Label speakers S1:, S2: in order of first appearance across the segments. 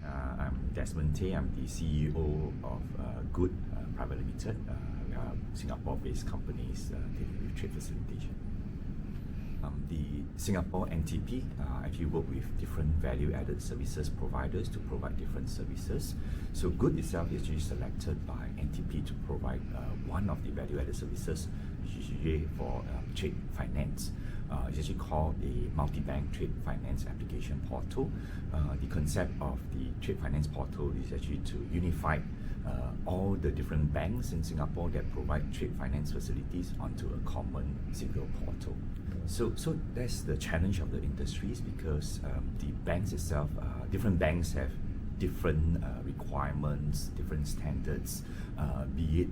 S1: I'm Desmond Tay. I'm the CEO of GUUD Private Limited. We are Singapore-based companies dealing with trade facilitation. The Singapore NTP actually work with different value-added services providers to provide different services. So GUUD itself is actually selected by NTP to provide one of the value-added services, which is usually for trade finance. It's actually called a multi-bank trade finance application portal. The concept of the trade finance portal is actually to unify all the different banks in Singapore that provide trade finance facilities onto a common single portal. So that's the challenge of the industries, because the banks itself, different banks have different requirements, different standards, be it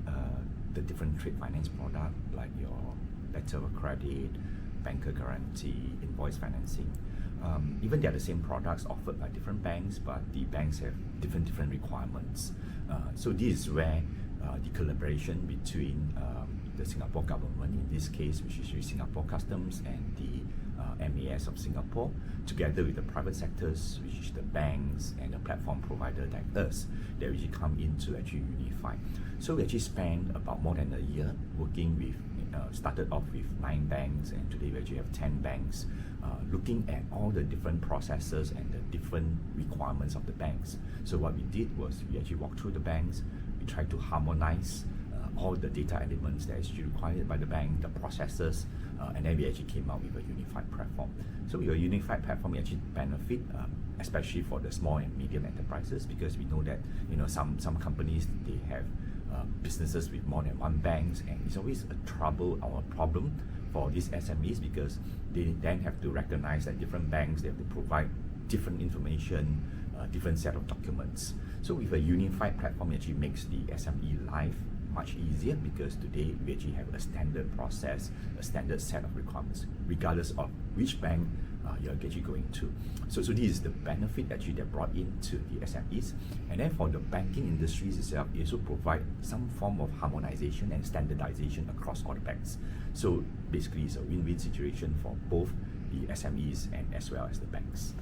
S1: the different trade finance product like your letter of credit, banker guarantee, invoice financing. Even they are the same products offered by different banks, but the banks have different requirements. So this is where the collaboration between the Singapore government, in this case, which is Singapore Customs, and the MAS of Singapore, together with the private sectors, which is the banks and the platform provider like us, that we come in to actually unify. So we actually spent about more than a year working with, started off with 9 banks, and today we actually have 10 banks, looking at all the different processes and the different requirements of the banks. So what we did was we actually walked through the banks, we tried to harmonize all the data elements that is required by the bank, the processes, and then we actually came out with a unified platform. So with a unified platform, we actually benefit, especially for the small and medium enterprises, because we know that some companies, they have businesses with more than one bank, and it's always a trouble or a problem for these SMEs, because they then have to recognize that different banks, they have to provide different information, different set of documents. So with a unified platform, it actually makes the SME life much easier, because today we actually have a standard process, a standard set of requirements, regardless of which bank you're actually going to. So this is the benefit actually that brought into the SMEs. And then for the banking industries itself, it also provide some form of harmonization and standardization across all the banks. So basically it's a win-win situation for both the SMEs and as well as the banks.